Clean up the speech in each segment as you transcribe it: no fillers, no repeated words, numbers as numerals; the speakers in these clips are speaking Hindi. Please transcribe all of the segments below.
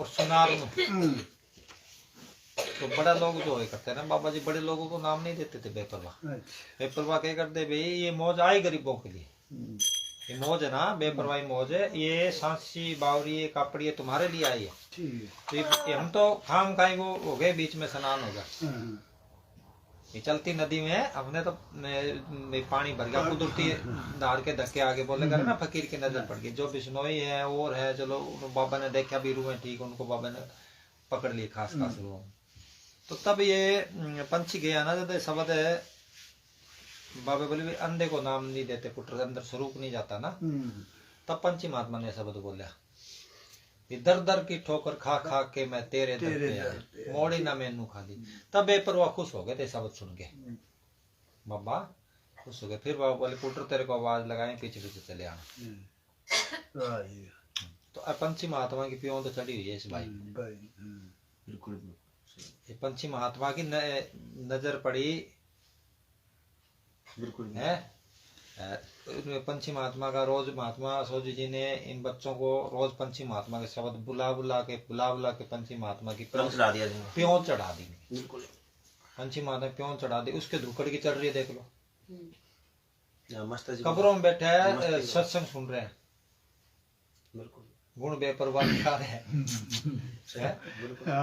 और सुनार में। तो बड़ा लोग जो है करते हैं ना बाबा जी, बड़े लोगों को नाम नहीं देते थे बेपरवाह। बेपरवाह क्या करते भाई, ये मौज आई गरीबों के लिए, ये मौज है ना, बेपरवाही मौज है, ये सांसी बावरी कापड़ी ये तुम्हारे लिए आई है। तो ये हम तो खाम खाई वो हो गए, बीच में स्नान हो गया। ये चलती नदी में हमने तो पानी भर गया, कुदरती धार के धक्के आगे बोले कर ना, फकीर की नजर पड़ गई। जो बिश्नोई है और है, चलो बाबा ने देखा भी रूह ठीक, उनको बाबा ने पकड़ लिए खास खास रूह। तो तब ये पंछी गया ना, जब शब्द है बाबा बोले भी अंधे को नाम नहीं देते, पुत्र अंदर स्वरूप नहीं जाता ना। तब पंछी महात्मा ने शब्द बोला, दर दर की ठोकर खा खा के मैं तेरे दर पे आया, मोड़ी ना मैनू खाली। तब बेपरवाह खुश हो गए थे शब्द सुन के, बाबा खुश हो गए। फिर बाबा बोले पुत्र तेरे को आवाज लगाए, पीछे पीछे चले आना। तो पंछी महात्मा की प्यों तो चढ़ी हुई है इस भाई। बिल्कुल ये पंछी महात्मा की नजर पड़ी, बिल्कुल है। पंछी महात्मा का रोज महात्मा सोजी जी ने इन बच्चों को रोज पंछी महात्मा के शब्द बुला बुला के पंछी महात्मा की प्यों चढ़ा दी। बिल्कुल पंछी महात्मा प्यों चढ़ा दी, उसके धुकड़ की चढ़ रही है, देख लो। कब्रों में बैठे है, सत्संग सुन रहे हैं, बिल्कुल गुण बेपरवाह दिखा रहे हैं,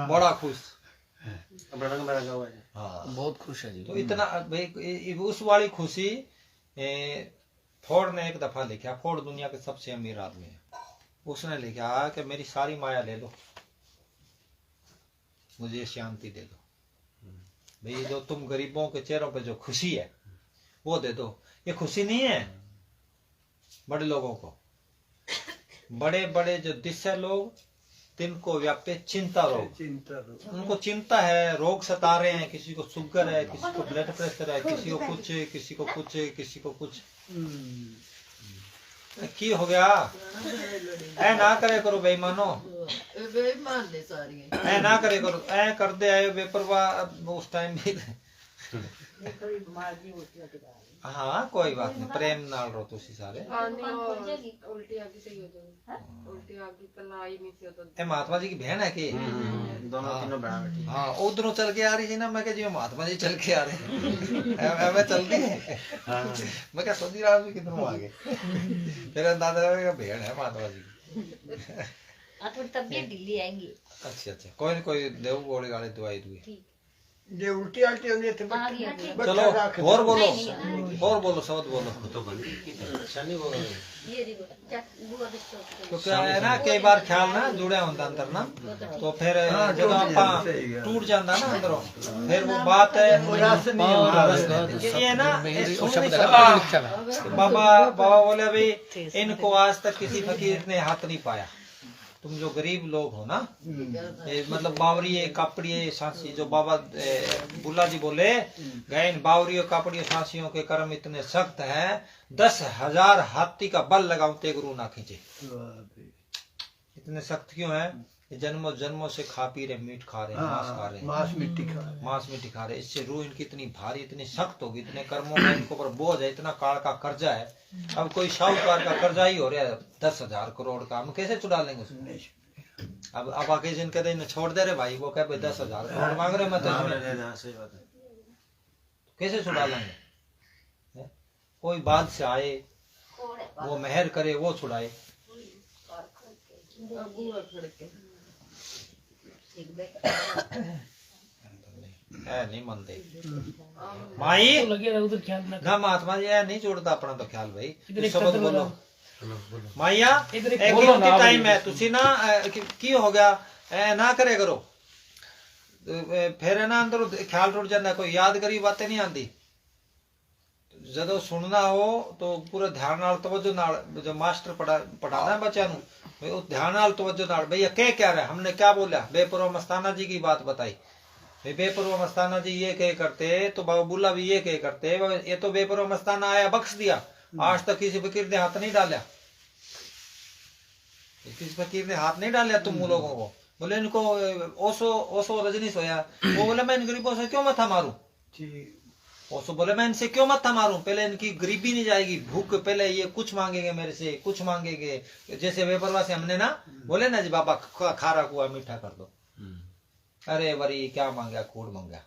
बड़ा खुश, हाँ बहुत खुश है जी। तो इतना उस वाली खुशी फोर्ड ने एक दफा लिखा, फोर्ड दुनिया के सबसे अमीर आदमी है, उसने लिखा कि मेरी सारी माया ले लो, मुझे शांति दे दो। भाई जो तुम गरीबों के चेहरों पे जो खुशी है वो दे दो। ये खुशी नहीं है बड़े लोगों को, बड़े बड़े जो दिशा लोग तिनको व्यापे चिंता रोग, उनको चिंता है, रोग सता रहे हैं, किसी को शुगर है, किसी को ब्लड प्रेशर है, किसी को कुछ, किसी को कुछ, किसी को कुछ। की हो गया ऐ ना करे करो बेईमानो, ऐ ना करे करो, ऐ कर दे आए बेपरवाह उस टाइम भी। हाँ कोई बात नहीं, प्रेम नाल रो तुसी सारे। ए महात्मा जी की बहन है कि दोनों तीनों बहन? हाँ उधरों चल के आ रही थी ना, मैं जी महात्मा जी चल के आ रहे हैं, मैं चल दी मैं क्या सोची रहा हूँ किधरों आ गए। फिर दादा का बहन है महात्मा जी की। तबीयत ढीली आएंगी। अच्छा कोई देव गोली गाली दवाई दुई ये उल्टी आल्टी होंगी तो चलो और बोलो शब्द बोलो। क्योंकि है ना कई बार ख्याल ना जुड़े होता अंदर ना, तो फिर जब आप टूट जाता ना अंदरों, फिर वो बात है ये ना। बाबा बोले भाई इनको आज तक किसी फकीर ने हाथ नहीं पाया, तुम जो गरीब लोग हो ना, मतलब बावरी कापड़ी सांसी, जो बाबा बुल्ला जी बोले गए बावरी कापड़ी सांसियों के कर्म इतने सख्त हैं, 10,000 हाथी का बल लगाओ ते गुरु ना खींचे। इतने सख्त क्यों है? जन्मों जन्मों से खा पी रहे, मीट खा रहे, मांस खा रहे, मांस मिट्टी खा रहे, इससे रूह इनकी इतनी भारी, इतनी सख्त होगी, इतने कर्मों में इनको पर बोझ है, इतना काल का कर्जा है। अब कोई साहूकार का कर्जा ही हो रहा है 10,000 करोड़ का, हम कैसे चुरा लेंगे उसमें? अब आके जिनके दिन छोड़ दे रहे भाई, वो कह 10,000 करोड़ मांग रहे, मत कैसे छुड़ा लेंगे? कोई बाद से आए, वो मेहर करे, वो छुड़ाए। नहीं मानते माई ना महात्मा जी, नहीं जोड़ता अपना तो ख्याल भाई। शब्द बोलो माइया, एक टाइम है तुसी ना की हो गया ना करे करो, फिर ना अंदर ख्याल टूट जाता, कोई याद करी बातें नहीं आती। जदों सुनना हो तो पूरा ध्यान नाल तवज्जो नाल, जो मास्टर पढ़ाना है बच्चों को, ध्यान नाल तवज्जो नाल, भैया क्या रहा है, हमने क्या बोला, बेपरवाह मस्ताना जी की बात बताई, बेपरवाह मस्ताना जी ये कह करते, तो बाबा बुल्ला भी ये कह करते, ये तो बेपरवाह मस्ताना आया बख्श दिया, आज तक किसी फकीर ने हाथ नहीं डाला, किसी फकीर ने हाथ नहीं डाला तुम लोगों को। बोले इनको ओसो रजनी सोया, वो बोला मैं इन गरीबों से क्यों मथा मारू, वो तो बोले मैं इनसे क्यों मत्था मारूं, पहले इनकी गरीबी नहीं जाएगी, भूख, पहले ये कुछ मांगेंगे मेरे से, कुछ मांगेंगे। जैसे बेपरवाह से हमने ना बोले ना जी बाबा खारा कुआ मीठा कर दो, अरे वरी क्या मांगा, कूड़ मांगा,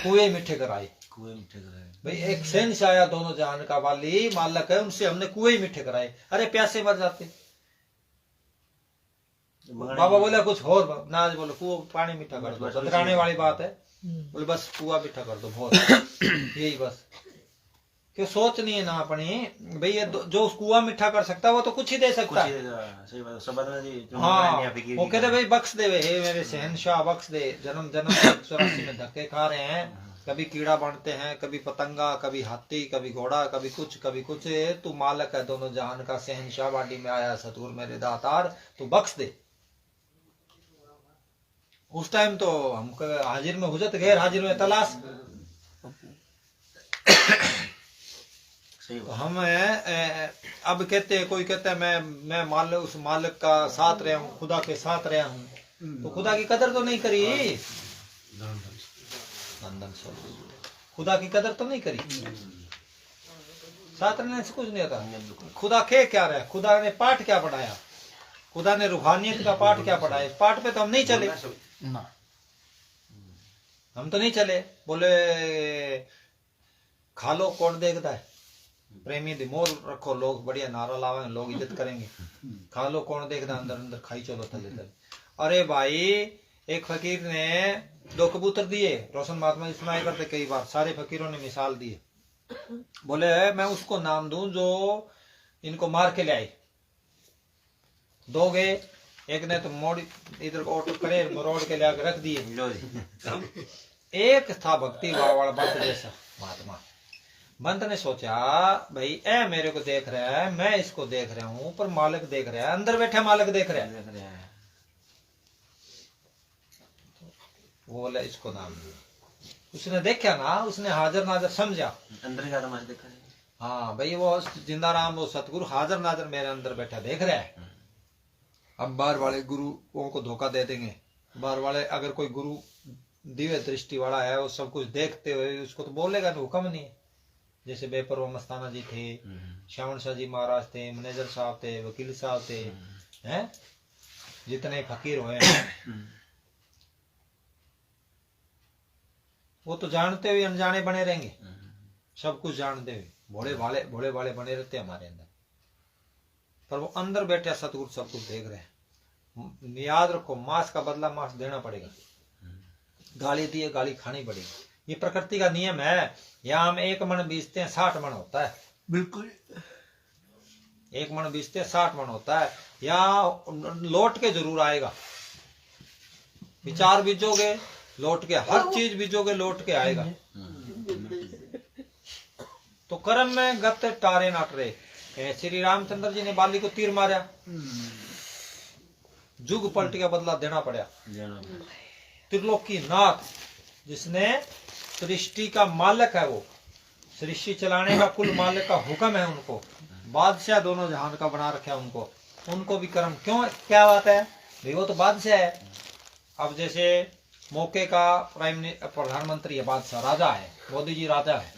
कुएं मीठे कराए, कुएं मीठे कराए भाई। एक शहंशाह आया दोनों जहान का वाली मालक है, उनसे हमने कुएं मीठे कराए, अरे प्यासे मर जाते। बाबा बोले कुछ और ना, आज बोले कुआ पानी मीठा कर दो, बतराने वाली बात है, बोले बस कुआ मीठा कर दो, बहुत यही बस। क्यों सोच नहीं है ना अपनी भाई, ये जो उस कुआ मीठा कर सकता है वो तो कुछ ही दे सकता है। सही बात, सब बदला जी। हाँ, वो कहते भाई बख्श दे, हे मेरे शहंशाह बख्श दे, जन्म जन्म 84 में धक्के खा रहे हैं, कभी कीड़ा बनते हैं, कभी पतंगा, कभी हाथी, कभी घोड़ा, कभी कुछ। तू मालक है दोनों जहान का, शहंशाह बाडी में आया सतगुर मेरे दातार, तू बख्श दे। उस टाइम तो हम हाजिर में हुजत, गैर हाजिर में तलाश। तो हम अब कहते हैं, कोई कहता है मैं मालिक, उस मालिक का साथ रहा हूँ, खुदा के साथ रहा हूँ, तो खुदा की कदर तो नहीं करी, खुदा की कदर तो नहीं करी, साथ रहने से कुछ नहीं होता। खुदा के क्या रहा, खुदा ने पाठ क्या पढ़ाया, खुदा ने रूहानियत का पाठ क्या पढ़ाया, इस पाठ पे तो हम नहीं चले ना, हम तो नहीं चले। बोले खा लो कौन देखता है, प्रेमी दिमोल रखो, लोग बढ़िया नारा लावेंगे, लोग इज्जत करेंगे, खा लो कौन देखता, अंदर अंदर खाई चलो थले थले। अरे भाई एक फकीर ने 2 कबूतर दिए, रोशन महात्मा जी सुनाया करते कई बार, सारे फकीरों ने मिसाल दी, बोले मैं उसको नाम दूं जो इनको मार के ले आए, दोगे, एक ने तो मोड़ इधर ऑटो करे मरोड़ के ले रख दिए। एक था भक्ति वाला बंत जैसा महात्मा, बंत ने सोचा भाई ए मेरे को देख रहा है, मैं इसको देख रहा हूं, पर मालिक देख रहा है, अंदर बैठा मालिक देख रहा है, वो बोला इसको नाम दो। उसने देखा ना, उसने हाजिर नाजर समझा, अंदर ज्यादा मत देखा। हाँ भाई वो जिंदा राम, वो सतगुरु हाजिर नाजर मेरे अंदर बैठा देख रहा है। अब बाहर वाले गुरुओं को धोखा दे देंगे, बाहर वाले अगर कोई गुरु दिव्य दृष्टि वाला है, वो सब कुछ देखते हुए उसको तो बोलेगा तो हुक्म नहीं है। जैसे बेपरवाह मस्ताना जी थे, श्यामण शाह जी महाराज थे, मैनेजर साहब थे, वकील साहब थे, हैं जितने फकीर हुए हैं, वो तो जानते हुए अनजाने बने रहेंगे, सब कुछ जानते हुए भोले वाले बने रहते हमारे अंदर, पर वो अंदर बैठे सतगुरु सब कुछ देख रहे हैं। याद रखो, मांस का बदला मांस देना पड़ेगा, गाली दी है गाली खानी पड़ेगी, ये प्रकृति का नियम है। यहाँ हम 1 मन बीजते हैं 60 मन होता है, बिल्कुल 1 मन बीजते हैं 60 मन होता है। यहाँ लौट के जरूर आएगा, विचार बीजोगे लौट के, हर चीज बीजोगे लौट के आएगा। तो कर्म में गत टारे नाट रहे, श्री रामचंद्र जी ने बाली को तीर मारा, जुग पलट का बदला देना पड़ा। त्रिलोकी नाथ जिसने सृष्टि का मालिक है, वो सृष्टि चलाने का कुल मालिक का हुक्म है, उनको बादशाह दोनों जहान का बना रखा है, उनको भी कर्म क्यों, क्या बात है भाई, वो तो बादशाह है। अब जैसे मौके का प्रधानमंत्री है, बादशाह राजा है, मोदी जी राजा है,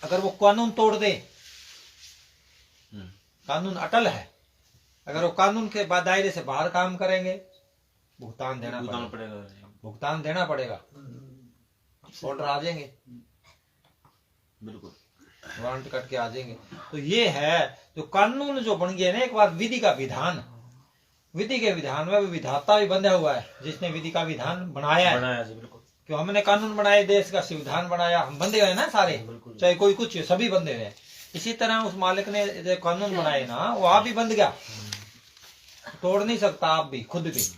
अगर वो कानून तोड़ दे, कानून अटल है, अगर वो कानून के दायरे से बाहर काम करेंगे, भुगतान देना पड़ेगा, ऑर्डर आ जाएंगे, बिल्कुल वारंट कट के आ जाएंगे। तो ये है जो कानून जो बन गया ना, एक बार विधि का विधान, विधि के विधान में विधाता भी बंधा हुआ है, जिसने विधि का विधान बनाया है। बिल्कुल, क्यों हमने कानून बनाए, देश का संविधान बनाया, हम बंधे हुए ना सारे, चाहे कोई कुछ सभी बंधे हुए हैं। इसी तरह उस मालिक ने जो कानून बनाए ना, वो आप भी बंध गया, तोड़ नहीं सकता आप भी, खुद भी।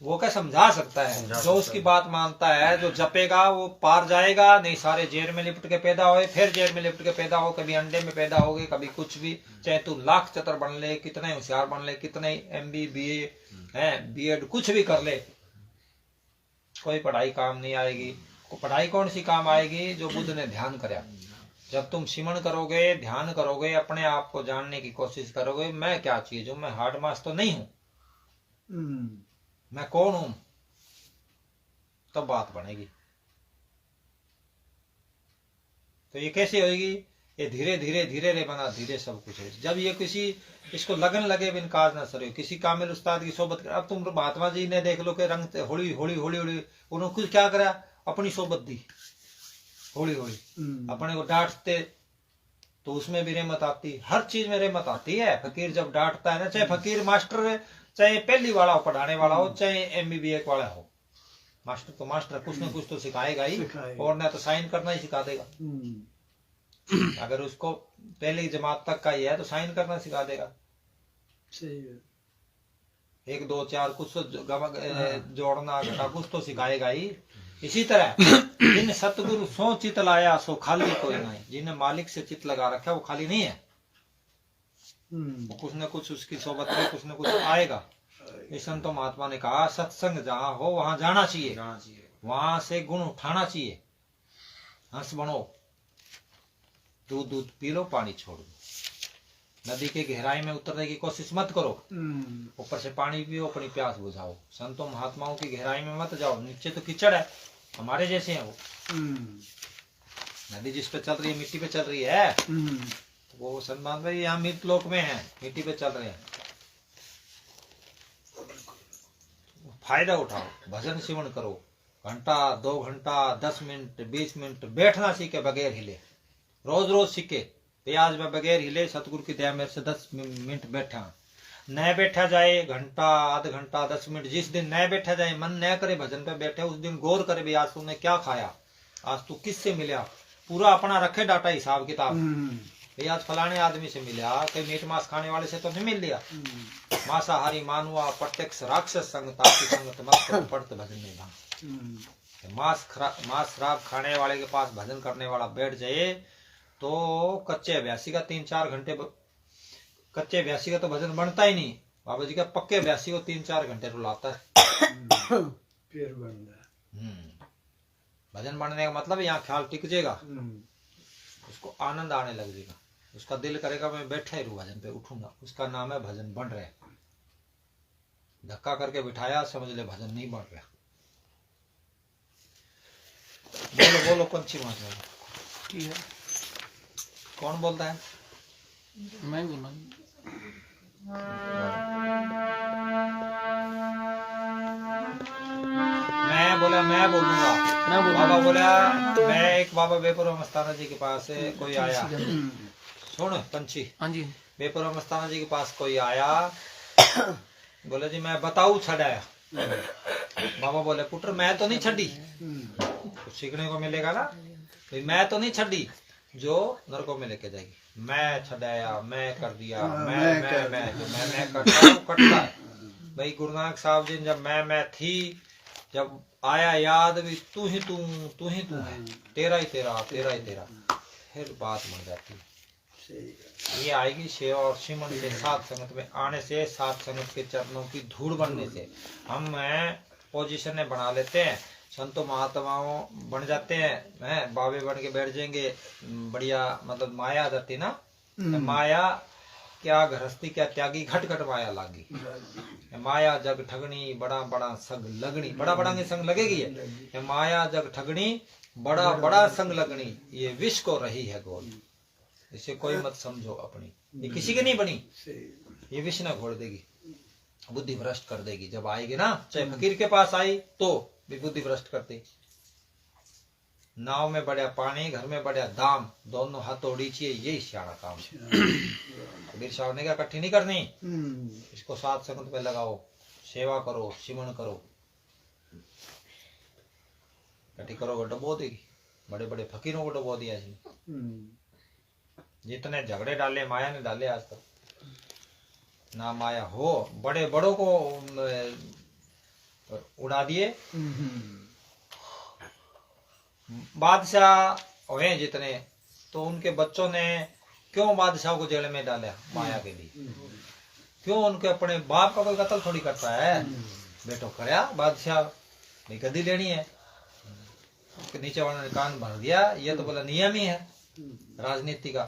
वो क्या समझा सकता है, जो उसकी बात मानता है, जो जपेगा वो पार जाएगा, नहीं सारे जेल में लिपट के पैदा होए, फिर जेल में लिपट के पैदा हो, कभी अंडे में पैदा हो गए, कभी कुछ भी, चाहे तू लाख चतर बन ले, कितने होशियार बन ले, कितने MB BA है, B.Ed कुछ भी कर ले, कोई पढ़ाई काम नहीं आएगी। पढ़ाई कौन सी काम आएगी, जो बुद्ध ने ध्यान कराया। जब तुम सिमरण करोगे, ध्यान करोगे, अपने आप को जानने की कोशिश करोगे, मैं क्या चीज हूं, मैं हार्ड मास तो नहीं हूं, मैं कौन हूं, तब बात बनेगी। तो ये कैसे होगी? ये धीरे धीरे धीरे रे बना धीरे सब कुछ है। जब ये किसी इसको लगन लगे बिन काज न सरे, किसी कामिल उस्ताद की सोबत कर। अब तुम महात्मा जी ने देख लो कि रंग होली होली होली होली उन्होंने कुछ क्या करा, अपनी सोबत दी होली होली, अपने को डांटते तो उसमें भी रहमत आती, हर चीज में रहमत आती है। फकीर जब डांटता है ना, चाहे फकीर मास्टर, चाहे पहली वाला हो पढ़ाने वाला हो, चाहे MBBA वाला हो, मास्टर तो मास्टर कुछ ना कुछ तो सिखाएगा ही, और ना तो साइन करना ही सिखा देगा। अगर उसको पहली जमात तक का ही है तो साइन करना सिखा देगा। सही है। 1 2 4 कुछ तो जोड़ना घटा कुछ तो सिखाएगा ही। इसी तरह जिन सतगुरु सो चित लाया सो खाली कोई नहीं, जिन्हें मालिक से चित लगा रखा वो खाली नहीं है, वो कुछ न कुछ उसकी सोबत में कुछ न कुछ आएगा। इस संतो महात्मा ने कहा सत्संग जहां हो वहां जाना चाहिए, वहां से गुण उठाना चाहिए। हंस बनो, दूध दूध पी लो, पानी छोड़ दो। नदी के गहराई में उतरने की कोशिश मत करो, ऊपर से पानी पियो, अपनी प्यास बुझाओ। संतों महात्माओं की गहराई में मत जाओ, नीचे तो कीचड़ है, हमारे जैसे हैं वो। नदी जिस पे चल रही है, मिट्टी पे चल रही है, वो सन्मान भाई यहाँ मृत लोक में है, मिट्टी पे चल रहे हैं। फायदा उठाओ, भजन सेवन करो, घंटा 2 घंटा 10 मिनट 20 मिनट बैठना सीखे बगैर हिले, रोज रोज सीखे। आज मैं बगैर हिले सतगुरु की दया मेरे से 10 मिनट बैठा, न बैठा जाए घंटा आधा घंटा 10 मिनट, जिस दिन न बैठा जाए, मन न करे भजन पे बैठे, उस दिन गौर करे भी आज तूने क्या खाया, आज तू किससे मिला, पूरा अपना रखे डाटा हिसाब किताब। भाई आज फलाने आदमी से मिला, कोई मीट मांस खाने वाले से तो नहीं मिल लिया। मांसाहारी मानुआ प्रत्यक्ष राक्षस संग ताकि संगत मत करो पढ़त भजन में भान। मांस शराब खाने वाले के पास भजन करने वाला बैठ जाए तो कच्चे अभ्यासी का 3-4 घंटे, कच्चे अभ्यासी का तो भजन बनता ही नहीं, बाबा जी का पक्के अभ्यासी को 3-4 घंटे रुलाता है। फिर बनता है भजन बनने का मतलब यहाँ ख्याल टिक जाएगा, उसको आनंद आने लग जाएगा, उसका दिल करेगा मैं बैठा ही रहूं भजन पे, उठूंगा, उसका नाम है भजन बन रहा है। धक्का करके बिठाया समझ ले भजन नहीं बन रहा। बोलो बोलो पंछी माता ठीक है, कौन बोलता है? मैं बोला। मैं बोलूंगा। बाबा बोला मैं एक बाबा बेपुर मस्ताना जी के पास कोई आया, सुन पंछी, हाँ जी, बेपुर मस्ताना जी के पास कोई आया, बोले जी मैं बताऊ छड़ाया। बाबा बोले पुत्र मैं तो नहीं छड़ी, कुछ सीखने को मिलेगा ना, भाई मैं तो नहीं छड़ी जो नरकों में लेके जाएगी। मैं छड़ाया, मैं कर दिया, मैं जो मैं करता हूँ कटता है। भाई गुरु नानक साहब जी जब मैं थी, जब आया याद भी तू ही तू है, तेरा ही तेरा, तेरा ही तेरा, फिर बात बन जाती है। ये आएगी सेवा और सिमन से, साथ संगत में आने से, साथ संगत के चरणों की धूड़ बनने से। हम पोजीशन बना लेते हैं, संतों महात्माओं बन जाते हैं, बाबे बन के बैठ जाएंगे, बढ़िया मतलब माया आ जाती ना, माया क्या गृहस्थी क्या त्यागी, घट घट माया लागी। माया जग ठगनी बड़ा बड़ा संग लगनी, बड़ा बड़ा के संग लगेगी है। माया जग ठगनी बड़ा बड़ा संग लगनी, ये विष को रही है गोल, इसे कोई मत समझो अपनी, ये किसी की नहीं बनी, ये विष न घोड़ देगी, बुद्धि भ्रष्ट कर देगी। जब आएगी ना, चाहे फकीर के पास आई तो भी बुद्धि भ्रष्ट करती। नाव में बढ़िया पानी, घर में बढ़िया दाम, दोनों हाथ तोड़ी चाहिए, यही सियाणा काम है। कबीर साहब ने क्या इकट्ठी नहीं करनी, इसको साथ संगत में लगाओ, सेवा करो, सिमन करो, इकट्ठी करोगे डुबो देगी। बड़े बड़े फकीरों को डुबो दिया इसने, जितने झगड़े डाले माया ने डाले आज तक, ना माया हो, बड़े बड़ों को उड़ा दिए। बादशाह हुए जितने, तो उनके बच्चों ने क्यों बादशाह को जेल में डाला, माया के लिए। क्यों, उनके अपने बाप का कोई कत्ल थोड़ी करता है, बेटो करया बादशाह नहीं गद्दी लेनी है, नीचे वालों ने कान भर दिया, ये तो बोला नियम ही है राजनीति का,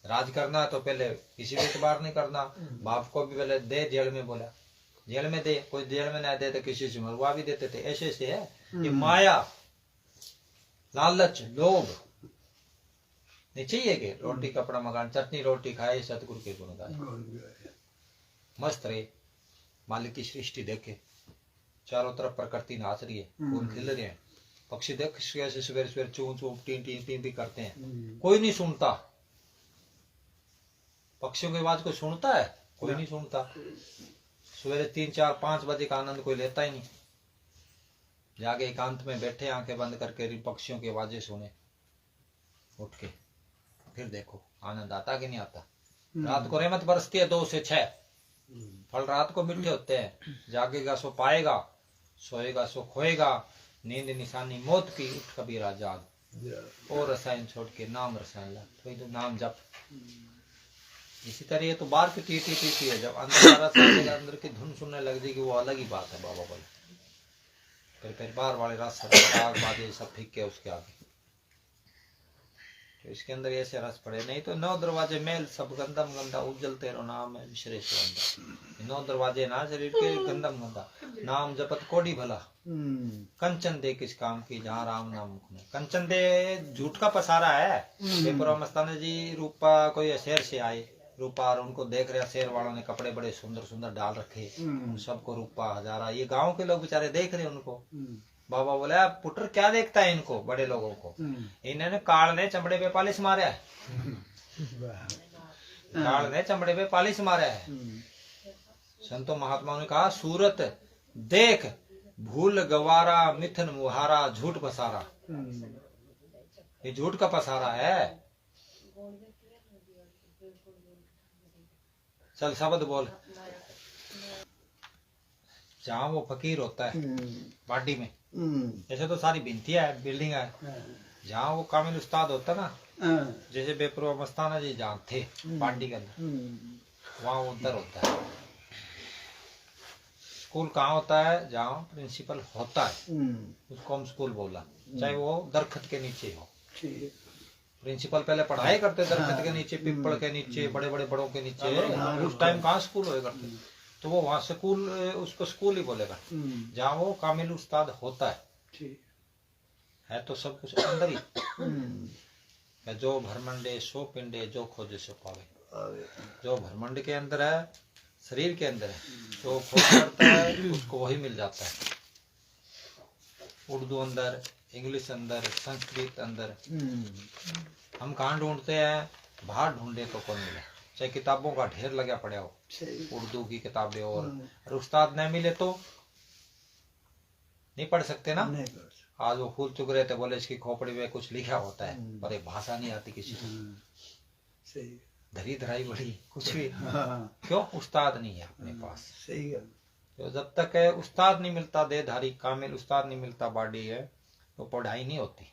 राज करना तो पहले किसी भी एतबार नहीं करना। बाप को भी पहले दे जेल में, बोला जेल में दे, कोई जेल में ना दे तो किसी से मरवा भी देते थे। ऐसे से है ये माया, लालच, लोभ, नहीं चाहिए कि रोटी कपड़ा मकान चटनी रोटी खाए सतगुरु के गुण गाए गुण गाए। मस्त रहे मालिक की सृष्टि देखे चारों तरफ प्रकृति नाच रही है फूल खिल रहे हैं पक्षी देख कैसे सवेरे सवेरे चूं चूं टीं टीं टीं भी करते हैं कोई नहीं सुनता पक्षियों की आवाज कोई सुनता है कोई नहीं सुनता सवेरे 3 4 5 बजे का आनंद कोई लेता ही नहीं जाके एकांत में बैठे आंखें बंद करके पक्षियों की आवाजें सुने उठ के फिर देखो आनंद आता कि नहीं आता रात को रहमत बरसती है 2 से 6 फल रात को मीठे होते हैं जागेगा सो पाएगा सोएगा सो खोएगा नींद निशानी मौत की उठ कबीरा जाग और रसायन छोड़ के नाम रसायन ला तो नाम जप इसी तरह ये तो बाहर की टीटी टीटी है जब अंदर रस आएगा अंदर की धुन सुनने लग जाएगी वो अलग ही बात है बाबा बोले फिर बाहर वाले रस राग बाजे सब फीके उसके आगे तो इसके अंदर ऐसे रस पड़े नहीं तो 9 दरवाजे मेल सब गंदम गंदा उज्जवल तेरो नाम है विश्रेष 9 दरवाजे ना शरीर के गंदम गंदा नाम जपत कोडी भला कंचन दे किस काम की जहाँ राम नाम मुख में कंचन दे झूठ का पसारा है पेपर मस्ताना जी रूपा कोई शहर से आए रूपा और उनको देख रहे शहर वालों ने कपड़े बड़े सुंदर सुंदर डाल रखे उन सबको रूपा हजारा ये गांव के लोग बेचारे देख रहे उनको बाबा बोला पुत्र क्या देखता है इनको बड़े लोगों को इन्होंने काल ने चमड़े पे पालिश मारा है काल ने चमड़े पे पालिश मारा है संतो महात्माओं ने कहा सूरत देख भूल गवारा मिथन मुहारा झूठ पसारा ये झूठ का पसारा है चल शब्द बोल जहाँ वो फकीर होता है बाडी में ऐसे तो सारी भिंतियां है बिल्डिंग है जहाँ वो कामिल उस्ताद होता ना जैसे बेपरवा मस्ताना जी जहाँ थे पार्टी के अंदर वहाँ उधर होता है स्कूल कहाँ होता है जहाँ प्रिंसिपल होता है उसको हम स्कूल बोला चाहे वो दरख्त के नीचे हो प्रिंसिपल पहले पढ़ाई करते दरख्त के नीचे पिपल के नीचे बड़े बड़े बड़ों के नीचे उस टाइम कहाँ स्कूल होए करते तो वो वहां स्कूल उसको स्कूल ही बोलेगा जहाँ वो कामिल उस्ताद होता है तो सब कुछ अंदर ही जो भरमंडे सो पिंडे जो खोजे सो पावे जो भरमंड के अंदर है शरीर के अंदर है जो खोज करता है उसको वही मिल जाता है उर्दू अंदर इंग्लिश अंदर संस्कृत अंदर हम कहाँ ढूंढते हैं बाहर ढूंढे तो कौन मिले चाहे किताबों का ढेर लगा पड़ा हो उर्दू की किताबें और उस्ताद नहीं मिले तो नहीं पढ़ सकते ना आज वो फूल चुग रहे थे बोले इसकी खोपड़ी में कुछ लिखा होता है पर एक भाषा नहीं आती किसी को धरी धराई बड़ी कुछ भी क्यों उस्ताद नहीं है अपने पास सही है तो जब तक है उस्ताद नहीं मिलता देहधारी कामिल उस्ताद नहीं मिलता बाडी है तो पढ़ाई नहीं होती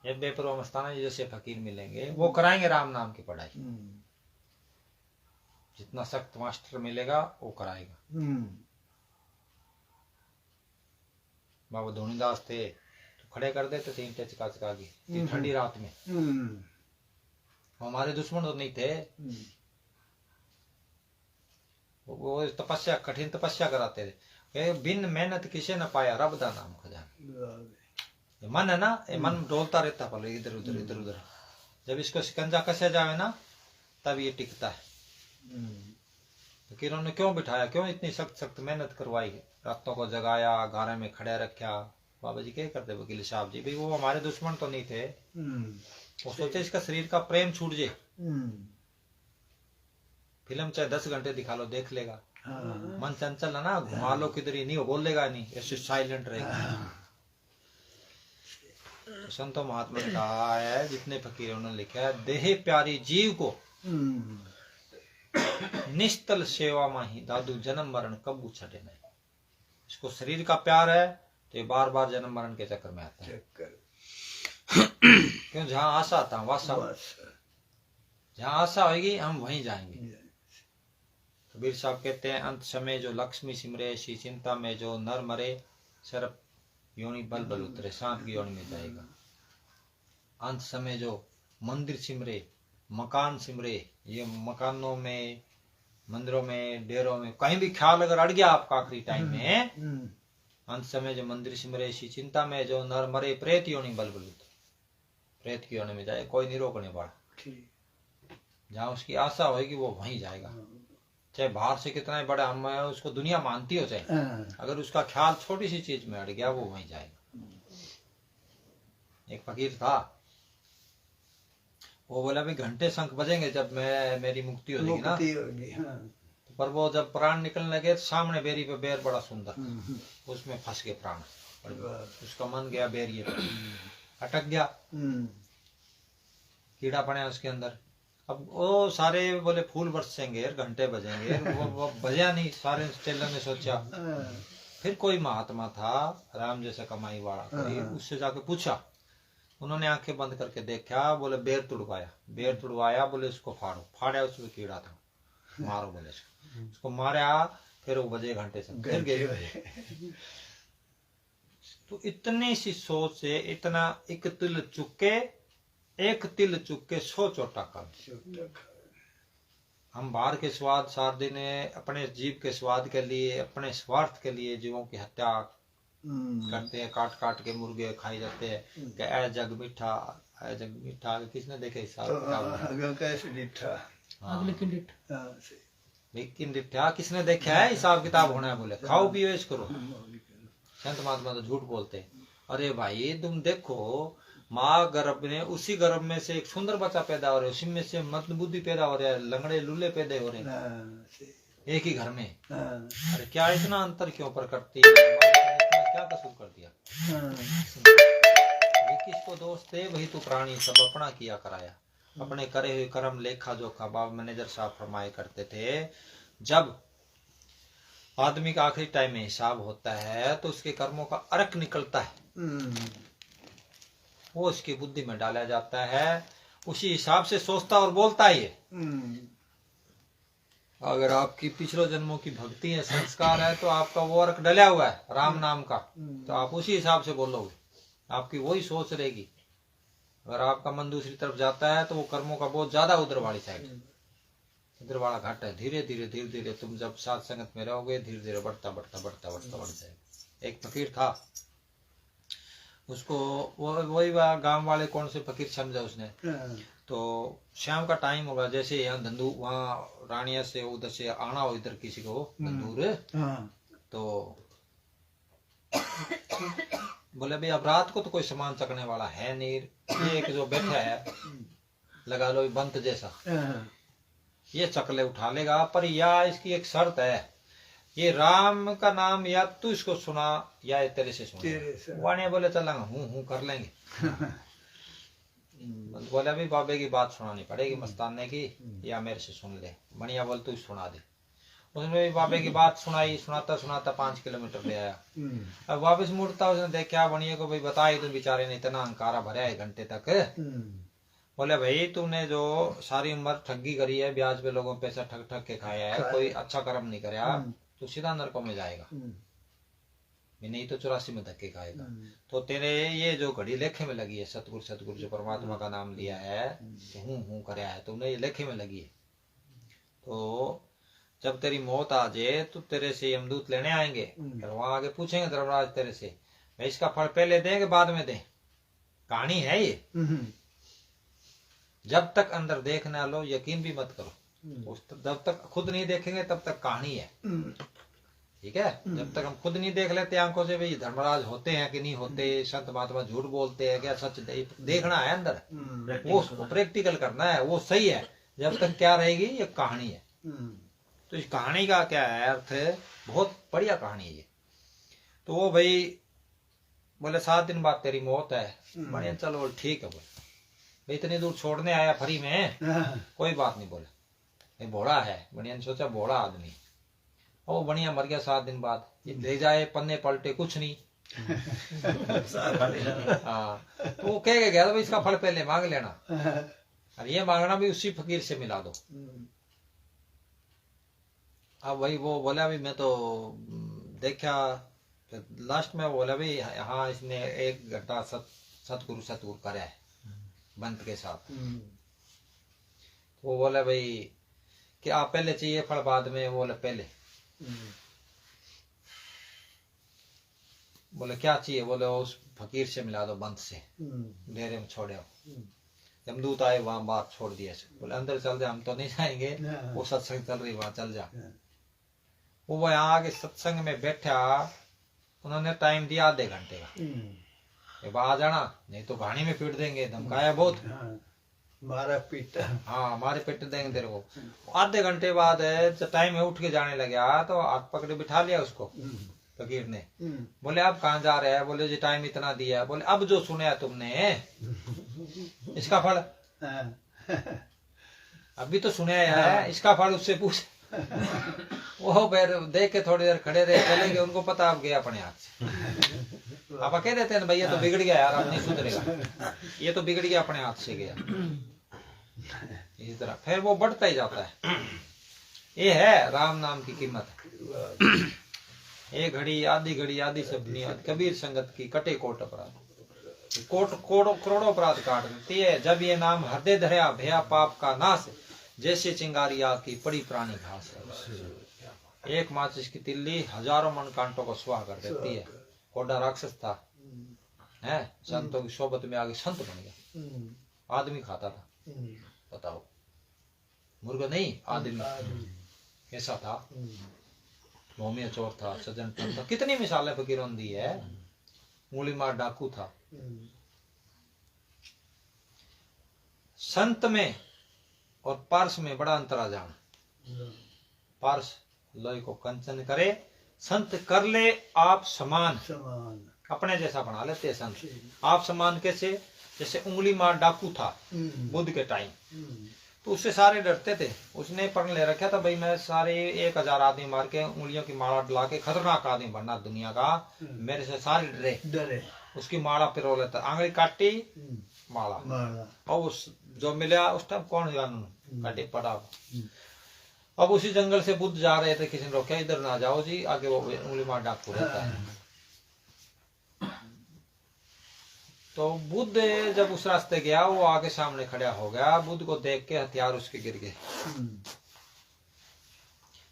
ये बेपरवा मस्ताना जी जैसे फकीर मिलेंगे वो कराएंगे राम नाम की पढ़ाई जितना सख्त मास्टर मिलेगा वो कराएगा बाबा धोनीदास थे तो खड़े कर देते थे ईंटें चका चका की ठंडी रात में हमारे दुश्मन तो नहीं थे वो तपस्या कठिन तपस्या कराते थे बिन मेहनत किसे न पाया रब दा नाम खजाना मन है ना ये मन डोलता रहता पहले इधर उधर इधर उधर जब इसको शिकंजा कसा जाए ना तब ये टिकता है फकीरों ने क्यों बिठाया क्यों इतनी सख्त सख्त मेहनत करवाई रातों को जगाया गारे में खड़े रखा बाबा जी क्या करते वकील साहब जी भाई वो हमारे दुश्मन तो नहीं थे वो सोचे इसका शरीर का प्रेम छूट जाए फिल्म चाहे 10 घंटे दिखा लो देख लेगा मन चंचल है ना घुमा लो किधर ही नहीं वो बोलेगा नहीं ऐसे साइलेंट रहेगा तो संतों महात्मा ने कहा है जितने फकीरों ने लिखा है देह प्यारी जीव को निस्तल सेवा माही दादू जन्म मरण कबू छठे नहीं इसको शरीर का प्यार है तो ये बार बार जन्म मरण के चक्कर में आता है क्यों जहाँ आशा था वासा जहाँ आशा होगी हम वहीं जाएंगे कबीर साहब कहते हैं अंत समय जो लक्ष्मी सिमरे सी चिंता में जो नर मरे सर्प योनि बल बल उतरे सांप की योनि में जाएगा अंत समय जो मंदिर सिमरे मकान सिमरे ये मकानों में मंदिरों में डेरों में कहीं भी ख्याल अगर अड़ गया आपका आखिरी टाइम में अंत समय जो मंदिर सिमरे सी चिंता में जो नर मरे प्रेत योनि बल बल उतरे प्रेत की होने में जाए, कोई नहीं रोकने वाला। ठीक। जहाँ उसकी आशा होगी वो वहीं जाएगा, चाहे बाहर से कितना ही बड़ा हम उसको दुनिया मानती हो चाहे, अगर उसका ख्याल छोटी सी चीज में अड़ गया वो वहीं जाएगा। एक फकीर था, वो बोला भी घंटे शंख बजेंगे जब मेरी मुक्ति हो जाएगी ना, पर वो जब प्राण निकलने लगे सामने बेरी पे बेर बड़ा सुंदर, उसमें फंस गए प्राण, उसका मन गया बेरिए पे, अटक गया, कीड़ा पड़ा उसके अंदर। अब वो सारे बोले फूल बरसेंगे, घंटे बजेंगे, वो बजा नहीं। सारे चेलों ने सोचा, फिर कोई महात्मा था राम जैसा कमाई वाला कोई, उससे जाके पूछा। उन्होंने आंखें बंद करके देखा, बोले बेर तुड़वाया, बोले इसको फाड़ो, फाड़ा, उसमें कीड़ा था, मारो बोले उसको मारा, फिर वो बजे घंटे से फिर गए। तो इतनी सी सोच से इतना एक तिल चुके 100 चोटा का। हम बाहर के स्वाद सार दिन अपने जीव के स्वाद के लिए, अपने स्वार्थ के लिए जीवों की हत्या करते हैं, काट काट के मुर्गे खाए जाते हैं। कि ऐ जग मीठा किसने देखे हिसाब लेकिन डिठा किसने देखा है हिसाब किताब होना है। बोले खाओ पियो ऐश करो। संत महात्मा तो झूठ बोलते हैं। अरे भाई तुम देखो, माँ गर्भ में, उसी गर्भ में से एक सुंदर बच्चा पैदा हो रहा है, उसी में से मत बुद्धि पैदा हो रहा है, लंगड़े लूले पैदा हो रहे हैं एक ही घर में। अरे क्या इतना अंतर क्यों पर करती है, क्या कसूर कर दिया। किसको दोष दे, वही तो प्राणी सब अपना किया कराया, अपने करे हुए कर्म लेखा जोखा। बाबा मैनेजर साहब फरमाए करते थे, जब आदमी का आखिरी टाइम में हिसाब होता है तो उसके कर्मों का अर्क निकलता है, वो उसकी बुद्धि में डाला जाता है, उसी हिसाब से सोचता और बोलता ही है। अगर आपकी पिछले जन्मों की भक्ति है, संस्कार है, तो आपका वो अर्क डला हुआ है राम नाम का, तो आप उसी हिसाब से बोलोगे, आपकी वही सोच रहेगी। अगर आपका मन दूसरी तरफ जाता है तो वो कर्मों का बहुत ज्यादा उधर वाली साइड, इधर वाला घाट है। धीरे धीरे तुम जब साथ संगत में रहोगे, धीरे धीरे बढ़ता बढ़ जाएगा। एक फकीर था, उसको वही गांव वाले कौन से फकीर समझा उसने, तो शाम का टाइम होगा, जैसे यहाँ धंधू वहाँ रानिया से उधर से आना हो, इधर किसी को धंधूर, तो बोले भाई अब रात को तो कोई सामान चकने वाला है नहीं, ये एक जो बैठा है लगा लो बंत जैसा, ये चकले उठा लेगा, पर या इसकी एक शर्त है, ये राम का नाम या तू इसको सुना या ये तेरे से सुना। वाने बोले चलेंगे, हूँ कर लेंगे। बोले अभी बाबे की बात सुनानी पड़ेगी मस्ताने की, या मेरे से सुन ले। बढ़िया बोल तू सुना दे। उसने भी बाबे की बात सुनाई, सुनाता सुनाता 5 किलोमीटर ले आया। अब वापस मुड़ता उसने देखा बढ़िया को, भाई बताई तो बेचारे ने इतना अंकारा भरा है घंटे तक। बोले भाई तूने जो सारी उम्र ठगी करी है, ब्याज पे लोगों पैसा ठग ठग के खाया है, कोई अच्छा कर्म नहीं कराया, तो सीधा नरकों में जाएगा, नहीं तो 84 में धक्के खाएगा। तो तेरे ये जो घड़ी लेखे में लगी है, सतगुरु जो परमात्मा का नाम लिया है, हूँ कराया है तुमने, ये लेखे में लगी है। तो जब तेरी मौत आ जाए तो तेरे से यमदूत लेने आएंगे, फिर वहां आगे पूछेंगे धर्मराज तेरे से, भाई इसका फल पहले देंगे बाद में दे। कहानी है ये, जब तक अंदर देख ना लो यकीन भी मत करो। जब तक खुद नहीं देखेंगे तब तक कहानी है, ठीक है। जब तक हम खुद नहीं देख लेते आंखों से भाई धर्मराज होते हैं कि नहीं होते, संत महात्मा झूठ बोलते हैं क्या सच, देखना है अंदर, वो प्रैक्टिकल करना है, वो सही है। जब तक क्या रहेगी, ये कहानी है। तो इस कहानी का क्या है अर्थ है, बहुत बढ़िया कहानी है ये। तो वो भाई बोले 7 दिन बाद तेरी मौत है। बढ़िया चलो ठीक है, बोले भाई इतनी दूर छोड़ने आया फ्री में, कोई बात नहीं। बोले ये भोड़ा है, बढ़िया ने सोचा भोड़ा आदमी, ओ बढ़िया मर गया 7 दिन बाद। ये ले जाए पन्ने पलटे कुछ नहीं। हाँ तो वो कह गया तो इसका फल पहले मांग लेना, और ये मांगना भी उसी फकीर से मिला दो। अब वही वो बोला अभी मैं तो देखा, लास्ट में बोला भाई हाँ इसने 1 घंटा सतगुरु करा है बंत के साथ। वो बोला भाई कि आप पहले चाहिए फल बाद में, वो बोले पहले। बोले क्या चाहिए? बोले उस फकीर से मिला दो, बंद से डेरे में छोड़े। जमदूत आए, वहां बात छोड़ दिया। बोले अंदर चल जा, हम तो नहीं जाएंगे, वो सत्संग चल रही, वहां चल जा। वो वहां आगे सत्संग में बैठा, उन्होंने टाइम दिया आधे घंटे का, आ जाना नहीं तो घाणी में पीट देंगे। धमकाया बहुत, मारा पीटा। हाँ मारे पीट देंगे तेरे को। आधे घंटे बाद जब टाइम में उठ के जाने लगा तो हाथ पकड़े बिठा लिया उसको फकीर ने। बोले अब कहाँ जा रहे हैं? बोले जी टाइम इतना दिया। बोले अब जो सुना तुमने इसका फल अभी तो सुना है, इसका फल उससे पूछ। वो फिर देख के थोड़ी देर खड़े रहे, चले गए, उनको पता अब गया अपने हाथ से। आप कह देते हैं भैया तो बिगड़ गया यार, अब नहीं सुधरेगा, ये तो बिगड़ गया, अपने हाथ से गया। इस तरह फिर वो बढ़ता ही जाता है। ये है राम नाम की कीमत। एक घड़ी आधी घड़ी आधी सबनी कबीर संगत की कटे कोट अपराध, करोड़ों अपराध काट देती है। जब ये नाम हृदय धरया भया पाप का नाश, जैसे चिंगारी आग की पड़ी प्राणी घास। एक माचिस की तिल्ली हजारों मन कांटों को स्वाह कर देती है। कोडा राक्षस था, है संतों की सोबत में आगे संत बन गया। आदमी खाता था, बताओ, मुर्गा नहीं, आदमी कैसा था? मोमिया चोर था, सज्जन था, कितनी मिसालें फकीरों ने दी है। मूली मार डाकू था। संत में और पार्स में बड़ा अंतर आ जाना। पार्स लोहे को कंचन करे, संत कर ले आप समान, अपने जैसा बना लेते हैं संत। आप समान कैसे? जैसे उंगली मार डाकू था बुद्ध के टाइम, तो उससे सारे डरते थे। उसने प्रण ले रखा था, भाई मैं सारे 1000 आदमी मार के उंगलियों की माला डला के खतरनाक आदमी बनना दुनिया का, मेरे से सारे डरे। उसकी माला पिरो लेता, आंगली काटी माला, और उस जो मिला उस टाइम कौन कानून काटे पड़ा। अब उसी जंगल से बुद्ध जा रहे थे, किसी ने रोका, इधर ना जाओ जी, आगे वो उंगली मार डाकू रहता है। तो बुद्ध जब उस रास्ते गया, वो आगे सामने खड़ा हो गया। बुद्ध को देख के हथियार उसके गिर गए।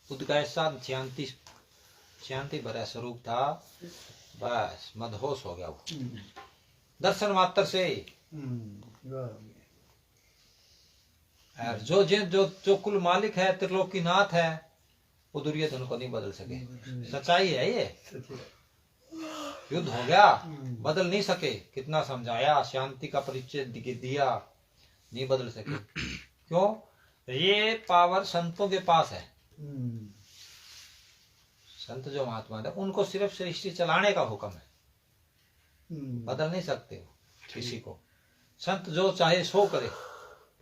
बुद्ध का ऐसा शांति भरा स्वरूप था, बस मदहोश हो गया वो दर्शन मात्र से। जो जो कुल मालिक है, त्रिलोकीनाथ है, वो दुर्योधन को नहीं बदल सके। सच्चाई है ये। युद्ध हो गया, बदल नहीं सके। कितना समझाया, शांति का परिचय दिया, नहीं बदल सके। क्यों? ये पावर संतों के पास है। संत जो महात्मा है, उनको सिर्फ सृष्टि चलाने का हुक्म है, बदल नहीं सकते वो किसी को। संत जो चाहे सो करे।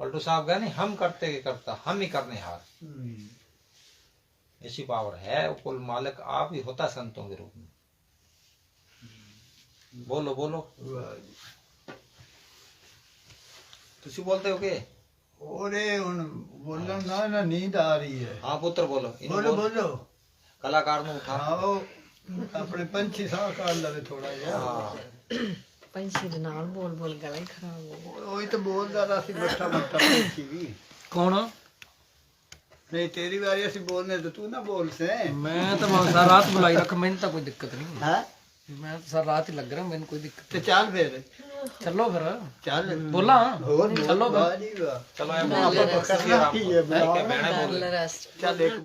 पलटू साहब गए नहीं, हम करते के करता, हम ही करने हार। ऐसी पावर है। वो कुल मालिक आप ही होता संतों के रूप में। बोलो बोलो, तुसी बोलते हो के? ओरे बोलो ना, नींद आ रही है। हाँ पुत्र बोलो। बोलो कलाकार ने उठा अपने पंछी सा कर लवे थोड़ा यार। पंछी दे नाल बोल बोल गला ही खराब हो। वही तो बोलदा रहा सी, बट्टा बट्टा पंछी भी। कौन? नहीं तेरी बारी ऐसी बोलने तो तू ना बोल से। मैं तो सारा रात बुलाई रख, मैंने तो कोई दिक्कत नहीं है। मैं सारा रात ही लग रहा, मैंने कोई दिक्कत। तो चल फिर, चलो फिर, चल बोला चलो चलो करना ही है। चल एक चल एक